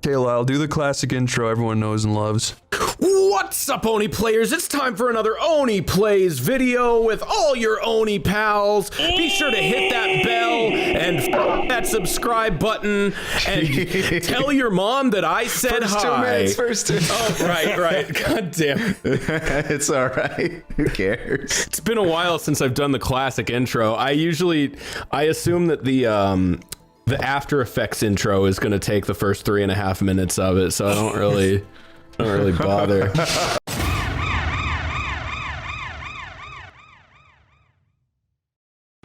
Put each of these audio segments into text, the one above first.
Okay, Lyle, do the classic intro everyone knows and loves. What's up, Oni players? It's time for another Oneyplays video with all your Oni pals. Be sure to hit that bell and that subscribe button and tell your mom that I said first hi. 2 minutes, first 2. Oh, right. God damn. It's all right. Who cares? It's been a while since I've done the classic intro. I assume that the After Effects intro is going to take the first 3.5 minutes of it, so I don't really bother.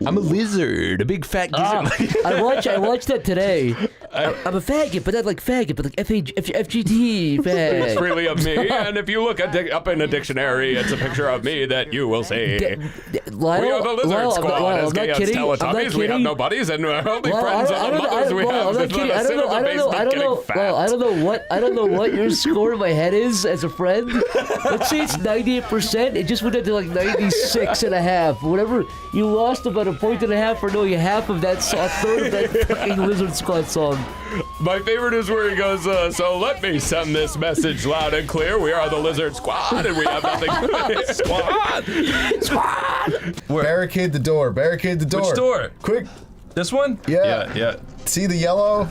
I'm a lizard, a big fat gizzard. I watched that today. I'm a faggot, but not like faggot, but like FGT fag. It's really of me, and if you look up in a dictionary, it's a picture of me that you will see. Lyle, We are the Lizard Squad. Lyle, As gay as Teletubbies, we have no buddies, and we're only friends and the mothers we have. I don't know what your score in my head is as a friend. Let's say it's 98%. It just went up to like 96.5. Whatever, you lost about 1.5 for knowing half of that song, a third of that fucking Lizard Squad song. My favorite is where he goes, so let me send this message loud and clear. We are the Lizard Squad, and we have nothing to Squad! Barricade the door. Barricade the door. Which door? Quick. This one? Yeah. See the yellow?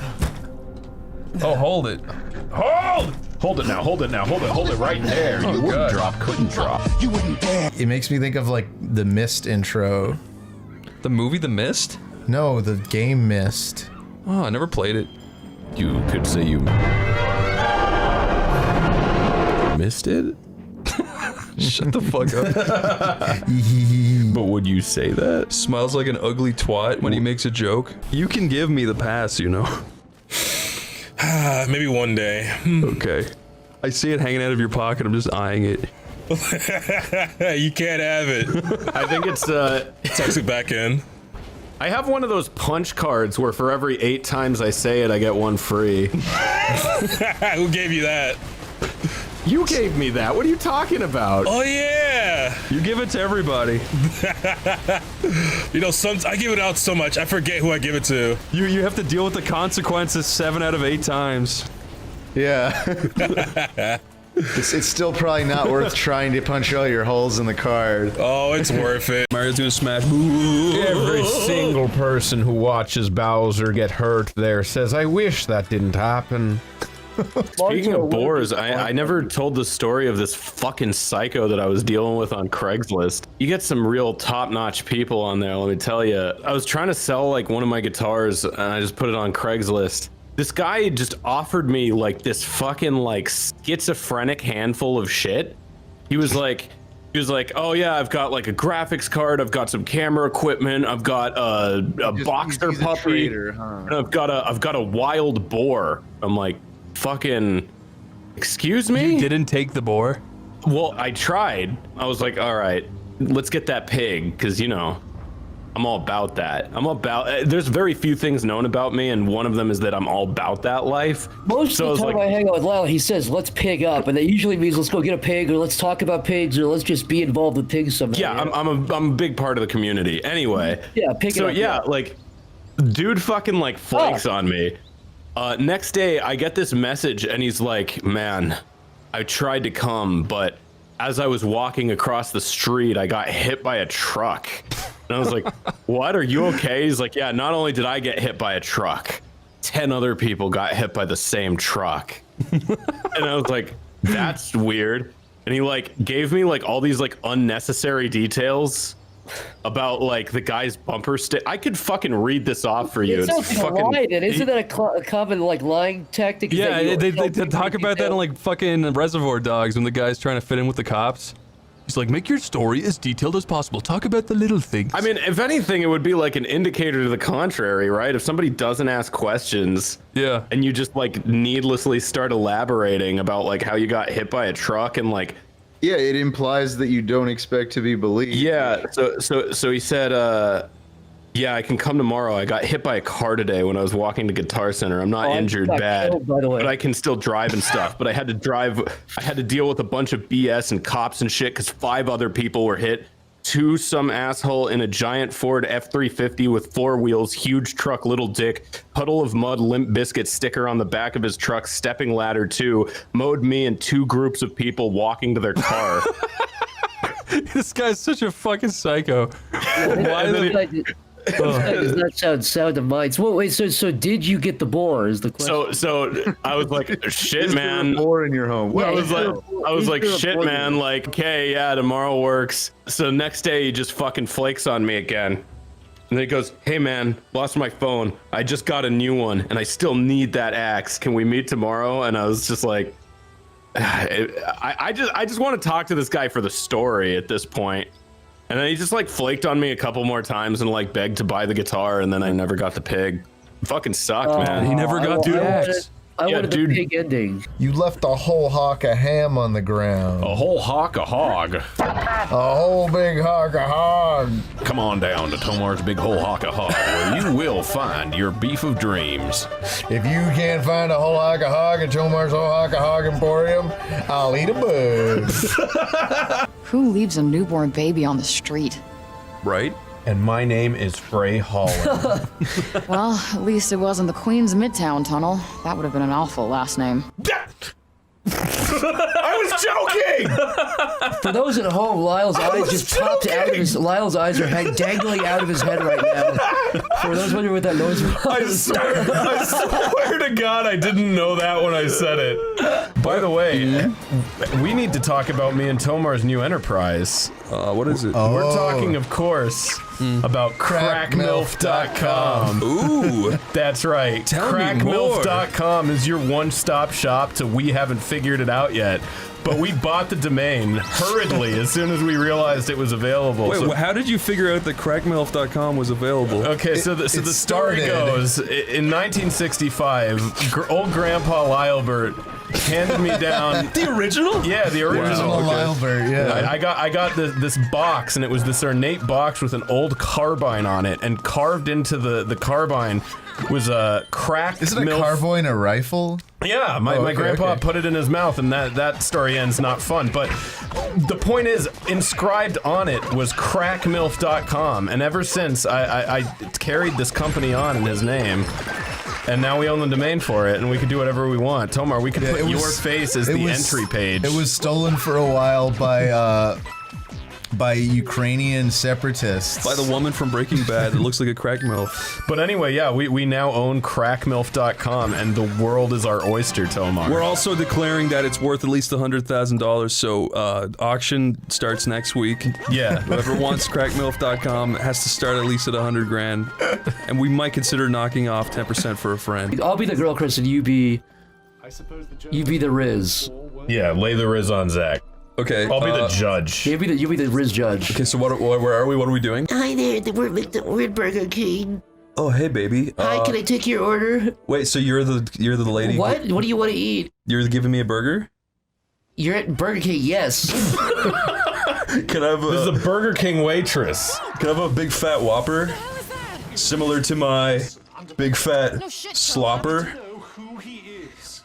Oh, hold it. Hold it now, hold it right there. You wouldn't drop, couldn't drop. You wouldn't dare. It makes me think of like the Mist intro. The movie The Mist? No, the game Mist. Oh, I never played it. You could say you missed it? Shut the fuck up. But would you say that? Smiles like an ugly twat when he makes a joke. You can give me the pass, you know. Maybe one day. Okay. I see it hanging out of your pocket. I'm just eyeing it. You can't have it. I think it's Tucks it back in. I have one of those punch cards where for every 8 times I say it, I get one free. Who gave you that? You gave me that. What are you talking about? Oh yeah. You give it to everybody. You know, I give it out so much, I forget who I give it to. You have to deal with the consequences 7 out of 8 times. Yeah. It's still probably not worth trying to punch all your holes in the card. Oh, it's worth it. Mario's gonna smash. Every single person who watches Bowser get hurt there says, I wish that didn't happen. Speaking of bores, I never told the story of this fucking psycho that I was dealing with on Craigslist. You get some real top-notch people on there, let me tell you. I was trying to sell like one of my guitars and I just put it on Craigslist. This guy just offered me like this fucking like schizophrenic handful of shit. He was like, oh yeah, I've got like a graphics card, I've got some camera equipment, I've got a boxer puppy, and I've got a wild boar. I'm like, fucking, excuse me? You didn't take the boar? Well, I tried. I was like, all right, let's get that pig, because you know, I'm all about that. There's very few things known about me, and one of them is that I'm all about that life. Most of the time I hang out with Lyle, he says, let's pig up, and that usually means let's go get a pig, or let's talk about pigs, or let's just be involved with pigs somehow. Yeah, I'm a big part of the community. Anyway. Yeah, pig so up, yeah, like, dude fucking like flakes on me. Next day, I get this message, and he's like, man, I tried to come, but as I was walking across the street, I got hit by a truck. And I was like, what? Are you okay? He's like, yeah, not only did I get hit by a truck, 10 other people got hit by the same truck. And I was like, that's weird. And he like gave me like all these like unnecessary details about like the guy's bumper stick. I could fucking read this off for you. It sounds like a lie, then. Isn't that a common like lying tactic? Yeah, they talk about that in like fucking Reservoir Dogs when the guy's trying to fit in with the cops. He's like, make your story as detailed as possible. Talk about the little things. I mean, if anything, it would be like an indicator to the contrary, right? If somebody doesn't ask questions, yeah, and you just like needlessly start elaborating about like how you got hit by a truck and like, yeah, it implies that you don't expect to be believed. Yeah. So he said, yeah, I can come tomorrow. I got hit by a car today when I was walking to Guitar Center. I'm not injured bad, killed, by the way. but I can still drive and stuff. But I had to deal with a bunch of BS and cops and shit because 5 other people were hit to some asshole in a giant Ford F-350 with 4 wheels, huge truck, little dick, puddle of mud, Limp Bizkit sticker on the back of his truck, stepping ladder 2, mowed me and 2 groups of people walking to their car. This guy's such a fucking psycho. Why This guy does not sound sound of mind. So, wait, so did you get the boar? Is the question? So I was like, shit, man. Boar in your home. I was like, shit, man. Like, okay, yeah, tomorrow works. So next day, he just fucking flakes on me again. And then he goes, hey, man, lost my phone. I just got a new one, and I still need that axe. Can we meet tomorrow? And I was just like, I just want to talk to this guy for the story at this point. And then he just like flaked on me a couple more times and like begged to buy the guitar, and then I never got the pig. Fucking sucked, man. He never got the axe. I wanted the pig ending. You left a whole hock of ham on the ground. A whole hock of hog. A whole big hock of hog. Come on down to Tomar's Big Whole Hock of Hog, where you will find your beef of dreams. If you can't find a whole hock of hog at Tomar's Whole Hock of Hog Emporium, I'll eat a bug. Who leaves a newborn baby on the street? Right? And my name is Frey Holland. Well, at least it wasn't the Queens Midtown Tunnel. That would have been an awful last name. I was joking! For those at home, Lyle's eyes just popped out of his. Lyle's eyes are dangling out of his head right now. For those wondering what that noise was, I swear to God, I didn't know that when I said it. By the way, we need to talk about me and Tomar's new enterprise. What is it? We're talking, of course, about Crackmilf.com. Ooh. That's right. Tell me more. Crackmilf.com is your one-stop shop to we haven't figured it out yet. But we bought the domain hurriedly as soon as we realized it was was available. Wait, So- how did you figure out that crackmilf.com was available? Okay, so the story goes, in 1965, old Grandpa Lylebert handed me down... The original? Yeah, the original. Wow, Lylebert, yeah. I got this box, and it was this ornate box with an old carbine on it, and carved into the carbine was a Crackmilf. Isn't a carbine a rifle? Yeah, my grandpa put it in his mouth, and that story ends not fun. But the point is, inscribed on it was crackmilf.com, and ever since, I carried this company on in his name. And now we own the domain for it, and we can do whatever we want. Tomar, we could put your face as the entry page. It was stolen for a while by Ukrainian separatists. By the woman from Breaking Bad. It looks like a crackmilf. But anyway, yeah, we now own crackmilf.com, and the world is our oyster, Tomar. We're also declaring that it's worth at least $100,000, so auction starts next week. Yeah. Whoever wants crackmilf.com has to start at least at $100 grand, and we might consider knocking off 10% for a friend. I'll be the girl, Chris, and you be the Riz. Yeah, lay the Riz on Zach. Okay. I'll be the judge. You be the Riz judge. Okay, so where are we? What are we doing? Hi there, we're at Burger King. Oh, hey, baby. Hi, can I take your order? Wait, so you're the lady? What? What do you want to eat? You're giving me a burger? You're at Burger King, yes. Can I have This is a Burger King waitress. Can I have a big fat Whopper? Similar to my big fat Slopper?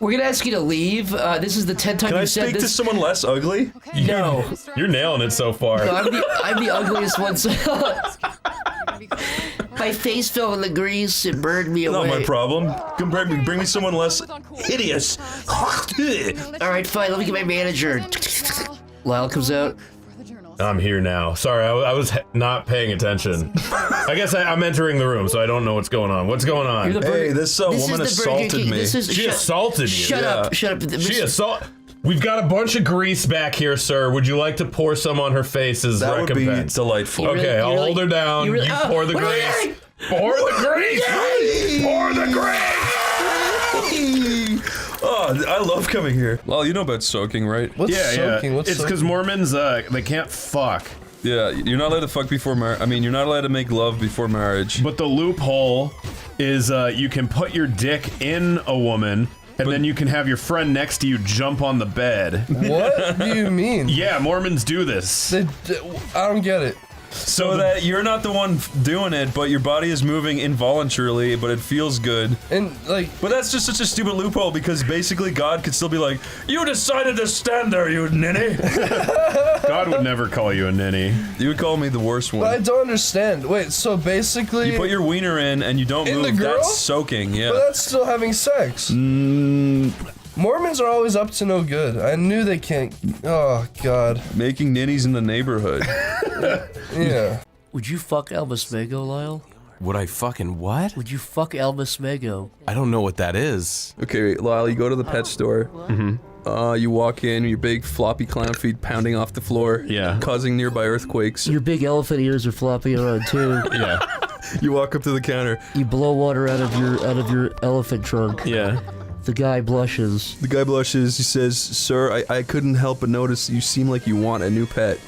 We're gonna ask you to leave. This is the 10th time Can I you said speak this. to someone less ugly? No. You're nailing it so far. No, I'm the ugliest one. So My face fell in the grease and burned me Not away. my problem. Bring me someone less hideous. All right, fine. Let me get my manager. Lyle comes out. I'm here now. Sorry, I was not paying attention. I guess I'm entering the room, so I don't know what's going on. What's going on? Hey, this woman is the Burger assaulted King. me. She assaulted you. Shut up. She assaulted. We've got a bunch of grease back here, sir. Would you like to pour some on her face as That would be recompense? delightful. Okay, I'll hold her down. You pour the what are you grease. doing? Pour the grease. Pour the grease. Oh, I love coming here. Well, you know about soaking, right? What's soaking? It's because Mormons, they can't fuck. Yeah, you're not allowed to fuck before marriage. I mean, you're not allowed to make love before marriage. But the loophole is you can put your dick in a woman, and then you can have your friend next to you jump on the bed. What do you mean? Yeah, Mormons do this. I don't get it. So that you're not the one doing it, but your body is moving involuntarily, but it feels good. And like, but that's just such a stupid loophole because basically God could still be like, "You decided to stand there, you ninny." God would never call you a ninny. You would call me the worst one. but I don't understand. Wait, so basically, You put your wiener in and you don't In move. the girl? That's soaking. Yeah. but that's still having sex. Mormons are always up to no good. I knew they can't. Oh God. Making ninnies in the neighborhood. Yeah. Would you fuck Elvis Mago, Lyle? Would I fucking what? Would you fuck Elvis Mago? I don't know what that is. Okay, Lyle, you go to the pet store. You walk in, your big floppy clown feet pounding off the floor. Yeah. Causing nearby earthquakes. Your big elephant ears are flopping around too. Yeah. You walk up to the counter. You blow water out of your elephant trunk. Yeah. The guy blushes. The guy blushes. He says, "Sir, I couldn't help but notice you seem like you want a new pet."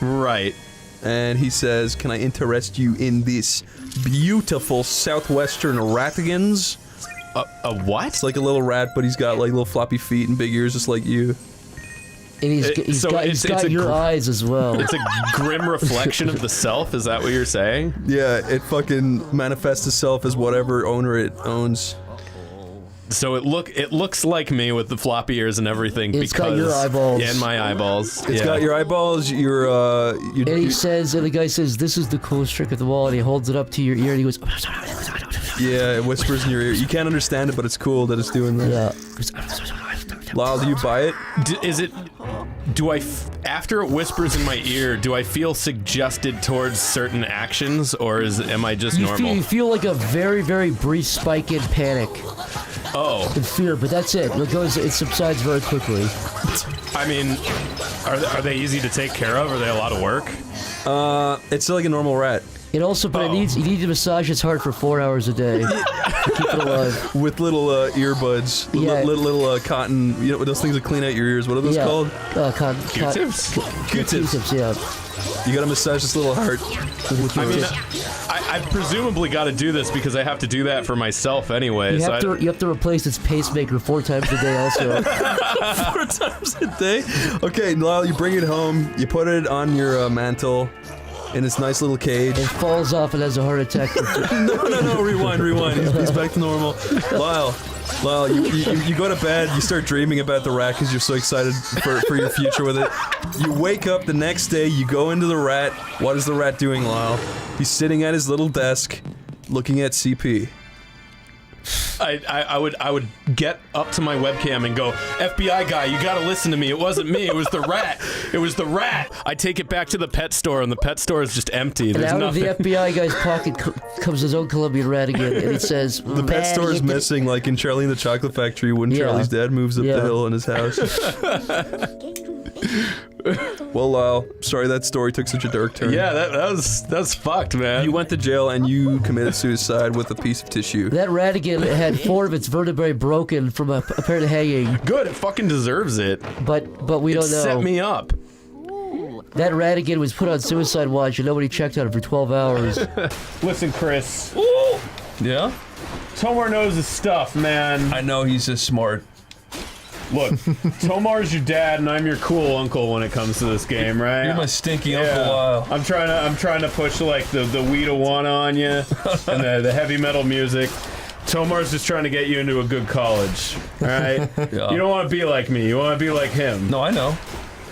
Right. And he says, "Can I interest you in this beautiful Southwestern Ratigans?" A what? It's like a little rat, but he's got like little floppy feet and big ears just like you. And he's got your eyes as well. It's a grim reflection of the self, is that what you're saying? Yeah, it fucking manifests itself as whatever owner it owns. So it looks like me with the floppy ears and everything. It's got your eyeballs. Yeah, and my eyeballs. It's got your eyeballs, and the guy says, "This is the coolest trick of them all," and he holds it up to your ear and he goes, yeah, it whispers in your ear. You can't understand it, but it's cool that it's doing that. Yeah. Lyle, do you buy it? After it whispers in my ear, do I feel suggested towards certain actions, or am I just normal? You feel like a very, very brief spike in panic. Oh. And fear, but that's it. It subsides very quickly. I mean, are they easy to take care of? Are they a lot of work? It's like a normal rat. It also, but you need to massage its heart for 4 hours a day to keep it alive. With little earbuds, Yeah. little cotton, you know, those things that clean out your ears. What are those called? Q-tips? Q-tips, yeah. You gotta massage this little heart. I mean, I've presumably got to do this because I have to do that for myself anyway. You have to replace its pacemaker 4 times a day also. 4 times a day? Okay, Lyle, you bring it home, you put it on your mantle in its nice little cage. It falls off and has a heart attack. No, rewind. He's back to normal. Lyle, you go to bed, you start dreaming about the rat because you're so excited for your future with it. You wake up the next day, you go into the rat. What is the rat doing, Lyle? He's sitting at his little desk, looking at CP. I would get up to my webcam and go, FBI guy, you gotta listen to me. It wasn't me. It was the rat. It was the rat. I take it back to the pet store, and the pet store is just empty. There's and out nothing. of the FBI guy's pocket comes his own Colombian rat again, and it says, The pet store is missing, like in Charlie and the Chocolate Factory when Charlie's dad moves up the hill in his house. Well, Lyle, sorry that story took such a dark turn. Yeah, that's fucked, man. You went to jail and you committed suicide with a piece of tissue. That ratigan had 4 of its vertebrae broken from apparent hanging. Good, it fucking deserves it. But we don't know. Set me up. That ratigan was put on suicide watch and nobody checked on it for 12 hours. Listen, Chris. Yeah? Tomar knows his stuff, man. I know he's just smart. Look, Tomar's your dad, and I'm your cool uncle when it comes to this game, right? You're my stinky Uncle Lyle. I'm trying to push like the weed one on you, and the heavy metal music. Tomar's just trying to get you into a good college, all right? Yeah. You don't want to be like me. You want to be like him. No, I know.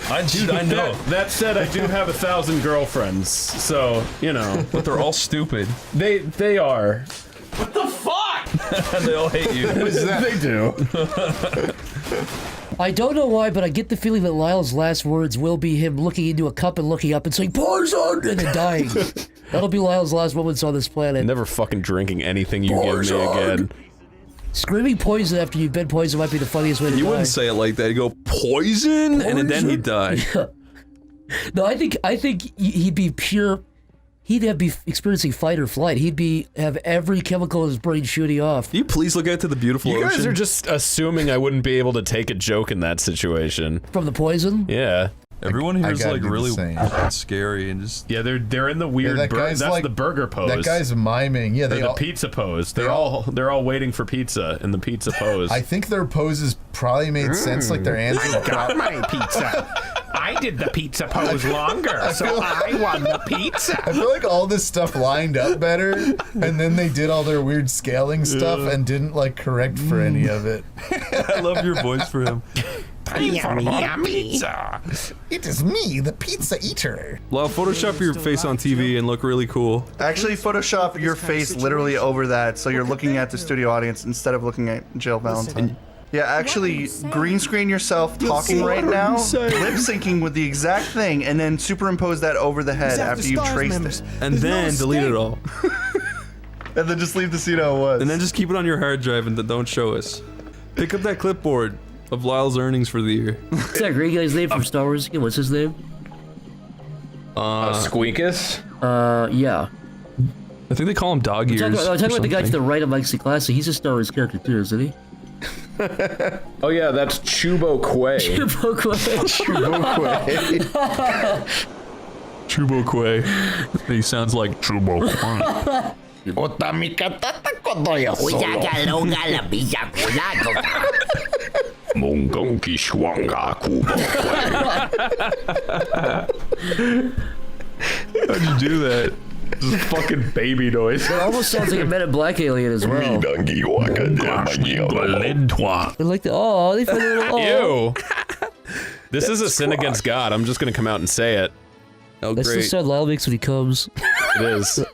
I know. That said, I do have 1,000 girlfriends, so you know. But they're all stupid. They are. What the fuck? They all hate you. They do. I don't know why, but I get the feeling that Lyle's last words will be him looking into a cup and looking up and saying, "Poison!" and then dying. That'll be Lyle's last moments on this planet. Never fucking drinking anything you give me again. Screaming poison after you've been poisoned might be the funniest way to die. You wouldn't say it like that. You go, poison? And then he'd die. Yeah. No, I think he'd be pure. He'd be experiencing fight or flight. He'd have every chemical in his brain shooting off. Can you please look out to the beautiful ocean? You guys are just assuming I wouldn't be able to take a joke in that situation. From the poison? Yeah. Everyone here is like really scary and just they're in the weird. That's like, the burger pose. That guy's miming. Yeah, the pizza pose. They're all waiting for pizza in the pizza pose. I think their poses probably made sense. Like their answers. I got my pizza. I did the pizza pose longer, so I won the pizza. I feel like all this stuff lined up better, and then they did all their weird scaling stuff and didn't like correct for any of it. I love your voice for him. Pizza. It is me, the pizza eater. Lyle, Photoshop your face on TV and look really cool. Actually, Photoshop your face literally over that, so you're looking at the studio audience instead of looking at Jill Valentine. Yeah, actually, green screen yourself talking right now, lip syncing with the exact thing, and then superimpose that over the head after you've traced it. And then delete it all. And then just leave the scene how it was. And then just keep it on your hard drive and don't show us. Pick up that clipboard of Lyle's earnings for the year. What's that great guy's name from Star Wars again? What's his name? Squeakus? Yeah. I think they call him Dog Ears. I'm talking about the guy to the right of Mike Classic. He's a Star Wars character too, isn't he? Oh yeah, that's Chubo Quay. Chubo Quay. Chubo Quay. He sounds like Chubo Quay. How'd you do that? Just fucking baby noise. It almost sounds like a Men in Black alien as well. I like the they found a little Ew. This is a sin against God. I'm just gonna come out and say it. Oh, That's the sound Lyle makes when he comes. It is.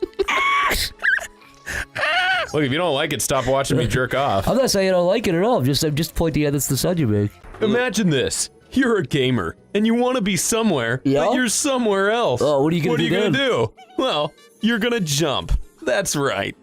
Look, if you don't like it, stop watching me jerk off. I'm not saying I don't like it at all. I'm just pointing out that's the sound you make. Imagine this. You're a gamer, and you want to be somewhere, but you're somewhere else. Oh, what are you gonna do? Well, you're gonna jump. That's right.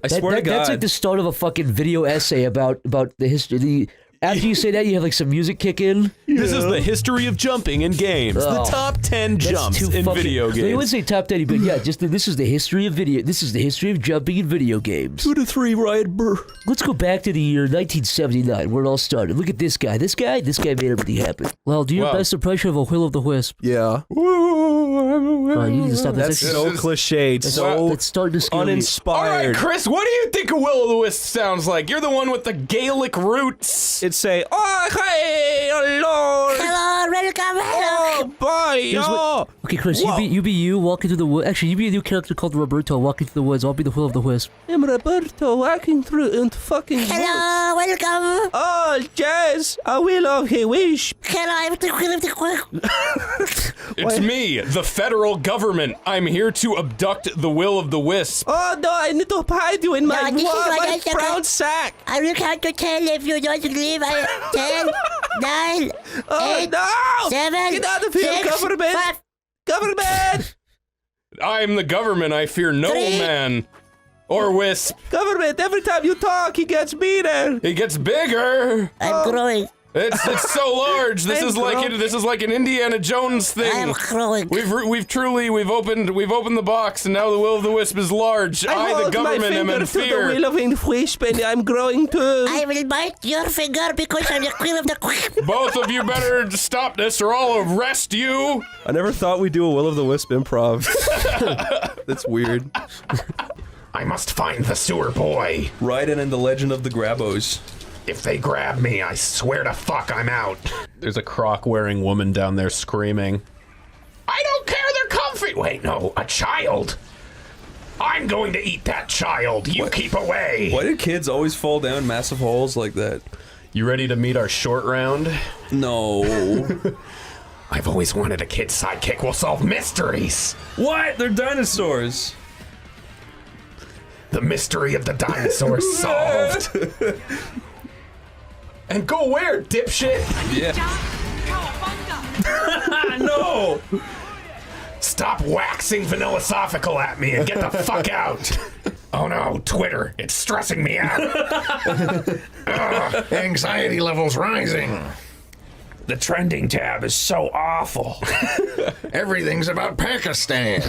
I swear to God. That's like the start of a fucking video essay about the history. After you say that, you have like some music kick in. This is the history of jumping in games. The top 10 jumps in video games. They would say top 10, but yeah, this is the history of video. This is the history of jumping in video games. 2 to 3, Ryan Burr. Let's go back to the year 1979, where it all started. Look at this guy. This guy made everything happen. Well, do your best impression of a Will-o'-the-Wisp. Yeah. You need to stop. That's so cliched. It's starting to scare uninspired. All right, Chris, what do you think a Will-o'-the-Wisp sounds like? You're the one with the Gaelic roots. It'd say, oh, hey, oh, Lord. Hello, welcome, hello. Oh, boy, Okay, Chris, you be you walking through the woods. Actually, you be a new character called Roberto walking through the woods. I'll be the Will-o'-the-Wisp. I'm Roberto walking through into fucking Hello, welcome. Oh, Jazz, a Will-o'-the-Wisp. Hello, I'm the Will-o'-the-Wisp. It's me, the federal government. I'm here to abduct the Will-o'-the-Wisp. Oh, no, I need to hide you in my brown sack. I will count to 10 if you don't leave. 10, 9, 8, no! 7, Get out of here, 6, government! 5. Government! I'm the government. I fear no man or wisp. Government, every time you talk, he gets meaner. He gets bigger. I'm growing. It's so large. This is like an Indiana Jones thing. I'm growing. We've opened the box, and now the Will-o'-the-Wisp is large. I the government am in fear. The Will-o'-the-Wisp, and I'm growing too. I will bite your finger because I'm the queen of the wisp. Both of you better stop this, or I'll arrest you. I never thought we'd do a Will-o'-the-Wisp improv. That's weird. I must find the sewer boy. Raiden and the Legend of the Grabos. If they grab me, I swear to fuck, I'm out. There's a croc-wearing woman down there screaming. I don't care, they're comfy. Wait, no, a child. I'm going to eat that child. You keep away. Why do kids always fall down massive holes like that? You ready to meet our short round? No. I've always wanted a kid sidekick will solve mysteries. What? They're dinosaurs. The mystery of the dinosaurs solved. And go where, dipshit? Yeah. No! Stop waxing vanillosophical at me and get the fuck out. Oh no, Twitter, it's stressing me out. Anxiety levels rising. The trending tab is so awful. Everything's about Pakistan.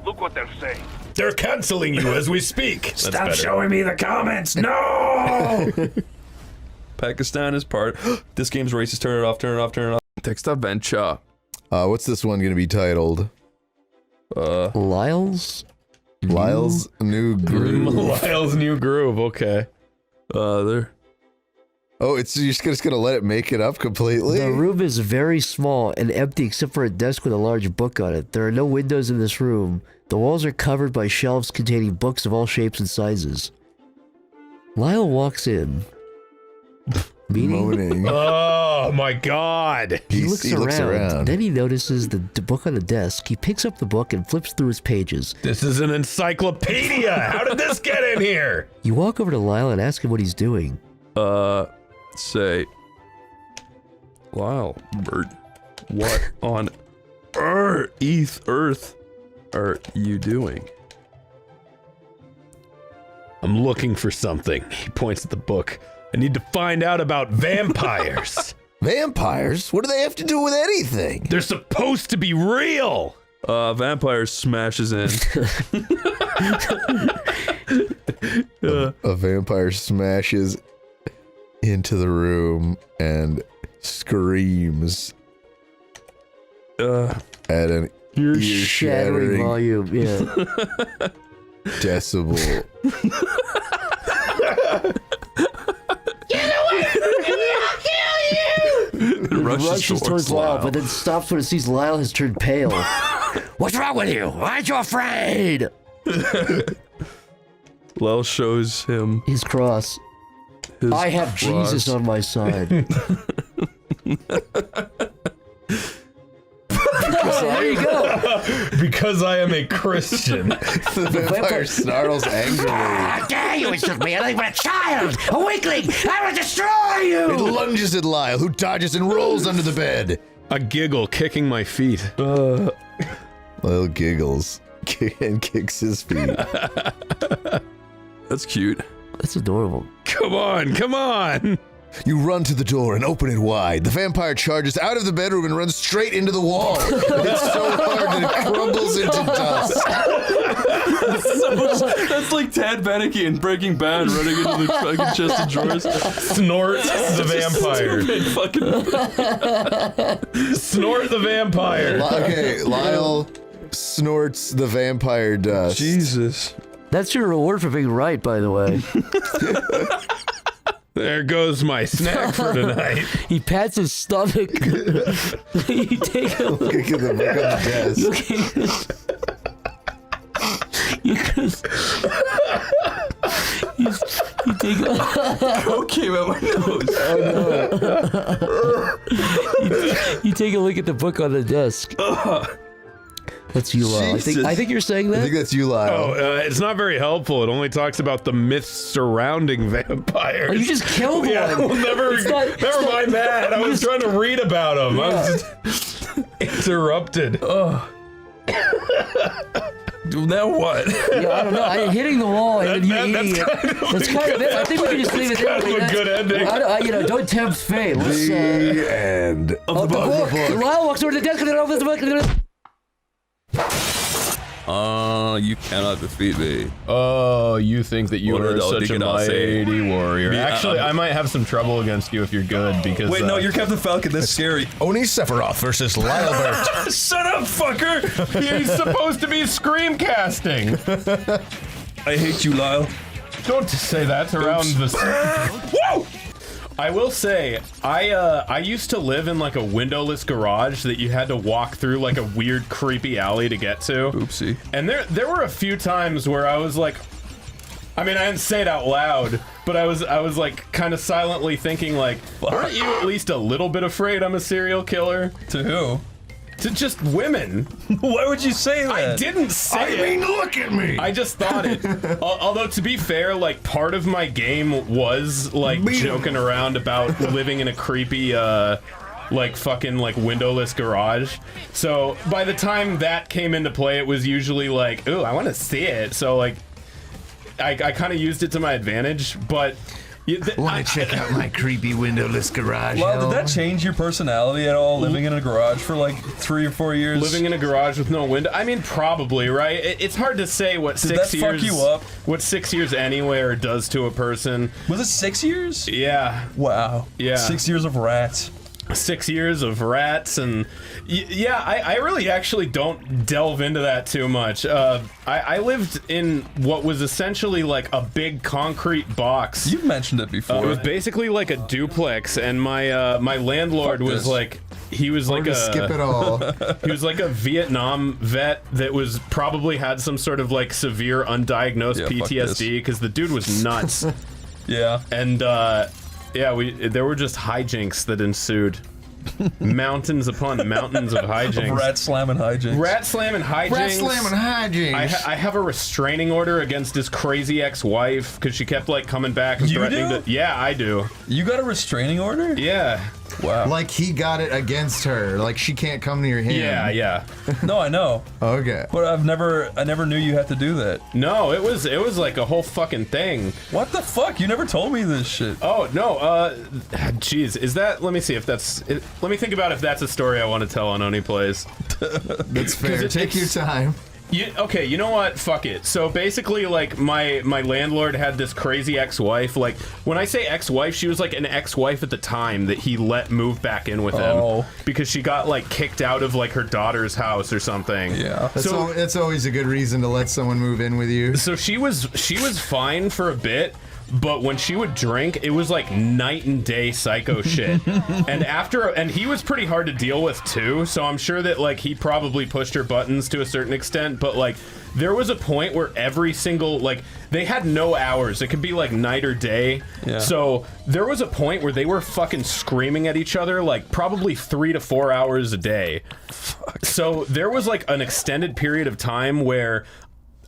Look what they're saying. They're canceling you as we speak. Stop better. showing me the comments. No! Pakistan is part. This game's racist. Turn it off, turn it off, turn it off. Text adventure. What's this one gonna be titled? Lyle's New Groove. Lyle's New Groove, okay. There. Oh, you're just gonna let it make it up completely? The room is very small and empty except for a desk with a large book on it. There are no windows in this room. The walls are covered by shelves containing books of all shapes and sizes. Lyle walks in. Moaning. Oh my god. He looks around. Then he notices the book on the desk. He picks up the book and flips through his pages. This is an encyclopedia. How did this get in here? You walk over to Lyle and ask him what he's doing. Say, Lyle, Bert, what on earth are you doing? I'm looking for something. He points at the book. I need to find out about vampires. Vampires? What do they have to do with anything? They're supposed to be real. Vampire smashes in. A vampire smashes into the room and screams at an ear-shattering volume, yeah. decibel. Get away from me! I'll kill you! It rushes towards Lyle, but then stops when it sees Lyle has turned pale. What's wrong with you? Aren't you afraid? Lyle shows him his cross. I have Jesus on my side. There you go. Because I am a Christian. The vampire snarls angrily. How dare you insult me? I'm not even a child! A weakling! I will destroy you! It lunges at Lyle, who dodges and rolls under the bed. A giggle, kicking my feet. Lyle giggles and kicks his feet. That's cute. That's adorable. Come on, come on! You run to the door and open it wide. The vampire charges out of the bedroom and runs straight into the wall. It's so hard that it crumbles into dust. That's like Tad Beneke in Breaking Bad running into the fucking chest of drawers. Snort the vampire. Snort the vampire. Okay, Lyle snorts the vampire dust. Jesus. That's your reward for being right, by the way. There goes my snack for tonight. He pats his stomach. You take a look at the book on the desk. You take a Coke came out my nose. You take a look at the book on the desk. That's you, Lyle. I think you're saying that? I think that's you, Lyle. Oh, it's not very helpful. It only talks about the myths surrounding vampires. Oh, you just killed one. Well, never mind that. I was trying to read about them. Yeah. I was just interrupted. Oh. Now what? Yeah, I don't know. I'm hitting the wall and then you eating it. That's kind of it. I think we can just leave it there. That's a good ending. Don't tempt fate. Let's, the end of the book. Lyle walks over to the desk and then opens the book. You cannot defeat me. Oh, you think that you are such a mighty warrior. Actually, I might have some trouble against you if you're good, because... Wait, no, you're Captain Falcon. That's scary. Oni Sephiroth versus Lyle Bert. Shut up, fucker! He's supposed to be scream casting. I hate you, Lyle. Don't say that around the... Whoa! I will say, I used to live in like a windowless garage that you had to walk through like a weird creepy alley to get to. Oopsie. And there were a few times where I was like, I mean, I didn't say it out loud, but I was like kind of silently thinking like, aren't you at least a little bit afraid I'm a serial killer? To who? To just women. Why would you say that? I didn't say it. I mean, look at me. I just thought it. Although, to be fair, like, part of my game was, like, joking around about living in a creepy, like, fucking, like, windowless garage. So, by the time that came into play, it was usually like, ooh, I want to see it. So, like, I kind of used it to my advantage, but... Want to check out my creepy windowless garage? Well, did that change your personality at all, living in a garage for like 3 or 4 years? Living in a garage with no window? I mean, probably, right? It's hard to say what Did 6 years... Fuck you up? What 6 years anywhere does to a person. Was it 6 years? Yeah. Wow. Yeah. 6 years of rats. 6 years of rats, and yeah, I really actually don't delve into that too much. I lived in what was essentially like a big concrete box. You've mentioned it before. It was basically like a duplex, and my my landlord was like, he was like a skip it all. He was like a Vietnam vet that was probably had some sort of like severe undiagnosed PTSD because the dude was nuts. Yeah, and yeah, there were just hijinks that ensued. Mountains upon mountains of hijinks. Rat slamming hijinks. Rat slamming hijinks. Rat slamming hijinks. I have a restraining order against his crazy ex-wife because she kept like coming back and threatening to. Yeah, I do. You got a restraining order? Yeah. Wow. Like he got it against her. Like she can't come near him. Yeah, yeah. No, I know. Okay. But I never knew you had to do that. No, it was like a whole fucking thing. What the fuck? You never told me this shit. Oh no. Jeez, is that? Let me see if that's. Let me think about if that's a story I want to tell on Oneyplays. That's fair. Take your time. Okay, you know what? Fuck it. So basically, like, my landlord had this crazy ex-wife. Like, when I say ex-wife, she was like an ex-wife at the time that he let move back in with him because she got like kicked out of like her daughter's house or something. Yeah. That's always a good reason to let someone move in with you. So she was fine for a bit. But when she would drink, it was like night and day psycho shit. And he was pretty hard to deal with too, so I'm sure that like he probably pushed her buttons to a certain extent, but like there was a point where every single, like, they had no hours. It could be like night or day. Yeah. So there was a point where they were fucking screaming at each other like probably 3 to 4 hours a day. Fuck. So there was like an extended period of time where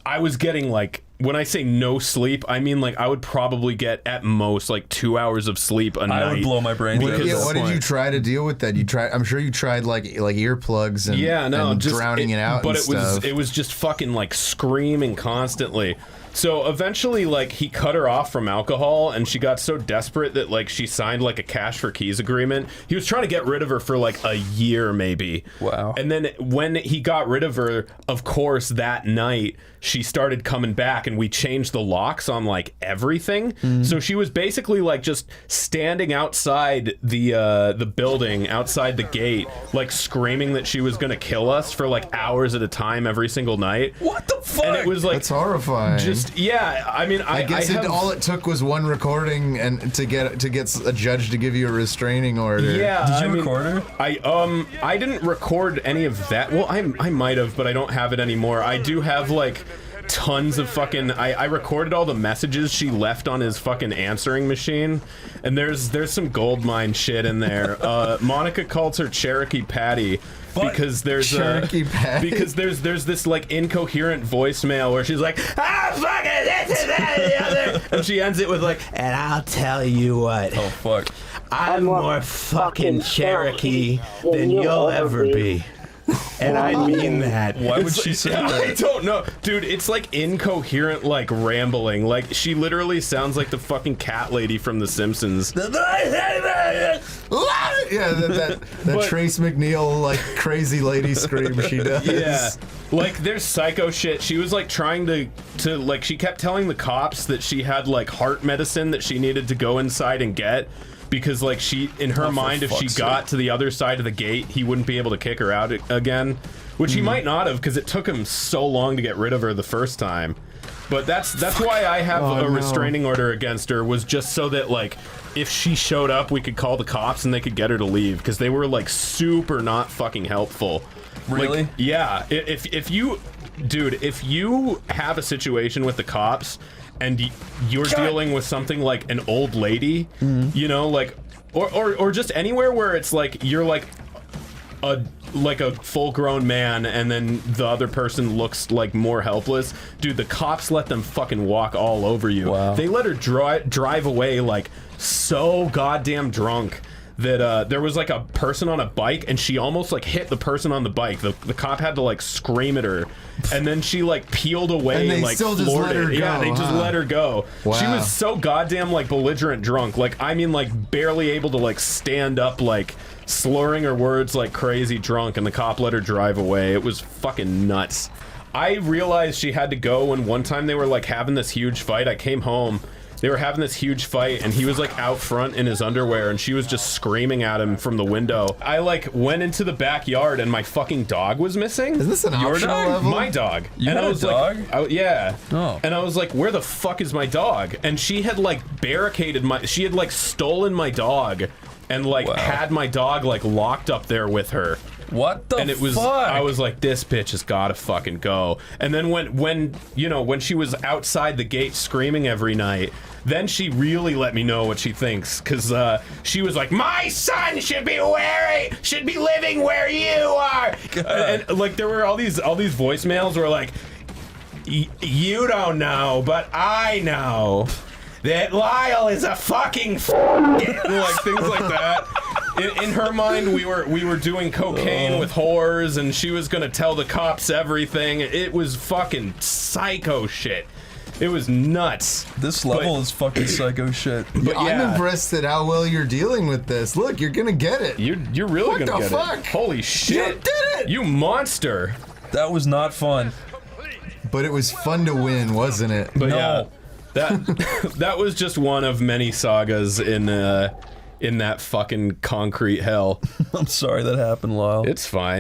I was getting like, when I say no sleep, I mean like I would probably get at most like 2 hours of sleep a night. I would blow my brains out. What did you try to deal with that? I'm sure you tried like earplugs and and just drowning it out. But and it was just fucking like screaming constantly. So eventually, like, he cut her off from alcohol, and she got so desperate that, like, she signed, like, a cash for keys agreement. He was trying to get rid of her for, like, a year, maybe. Wow. And then when he got rid of her, of course, that night, she started coming back, and we changed the locks on, like, everything. Mm-hmm. So she was basically, like, just standing outside the building, outside the gate, like, screaming that she was gonna kill us for, like, hours at a time every single night. What the fuck? And it was, like... That's horrifying. Yeah, I mean, I guess all it took was one recording and to get a judge to give you a restraining order. Yeah, did you record her? I didn't record any of that. Well, I might have, but I don't have it anymore. I do have like tons of fucking. I recorded all the messages she left on his fucking answering machine, and there's some gold mine shit in there. Monica calls her Cherokee Patty. Because there's this like incoherent voicemail where she's like, ah, fuck it, this and that and the other, and she ends it with like, and I'll tell you what, oh fuck, I'm more fucking Cherokee than you'll ever be. And I mean that. Why would she say that? I don't know. Dude, it's like incoherent, like rambling. Like she literally sounds like the fucking cat lady from The Simpsons. Yeah, that Trace McNeil, like crazy lady scream she does. Yeah. Like there's psycho shit. She was like trying to like, she kept telling the cops that she had like heart medicine that she needed to go inside and get. Because, like, she, in her mind, if she got to the other side of the gate, he wouldn't be able to kick her out again. Which he might not have, because it took him so long to get rid of her the first time. But that's why I have a restraining order against her, was just so that, like, if she showed up, we could call the cops and they could get her to leave. Because they were, like, super not fucking helpful. Really? Like, yeah. If you have a situation with the cops... and you're dealing with something like an old lady, you know, like, or just anywhere where it's like you're like a full-grown man, and then the other person looks like more helpless. Dude, the cops let them fucking walk all over you. Wow. They let her drive away like so goddamn drunk that there was like a person on a bike, and she almost like hit the person on the bike. The cop had to like scream at her, and then she like peeled away and they like still just floored let her it. go, Yeah, they just let her go. Wow. She was so goddamn like belligerent drunk. Like, I mean, like barely able to like stand up, like slurring her words like crazy drunk, and the cop let her drive away. It was fucking nuts. I realized she had to go when one time they were like having this huge fight. I came home they were having this huge fight, and he was like out front in his underwear, and she was just screaming at him from the window. I like went into the backyard, and my fucking dog was missing. Is this an Your optional dog? level? My dog. You and had I a was dog? like, yeah. Oh. And I was like, where the fuck is my dog? And she had like barricaded she had like stolen my dog, and like had my dog like locked up there with her. What the And it was, fuck? I was like, this bitch has got to fucking go. And then when you know, when she was outside the gate screaming every night, then she really let me know what she thinks, because she was like, my son should be living where you are. And like there were all these voicemails where like, you don't know, but I know that Lyle is a fucking like things like that. In her mind, we were doing cocaine with whores, and she was gonna tell the cops everything. It was fucking psycho shit. It was nuts. This level is fucking psycho shit. But I'm impressed at how well you're dealing with this. Look, you're gonna get it. You're really gonna get it. Holy shit! You did it! You monster! That was not fun. But it was fun to win, wasn't it? But yeah, that was just one of many sagas in that fucking concrete hell. I'm sorry that happened, Lyle. It's fine.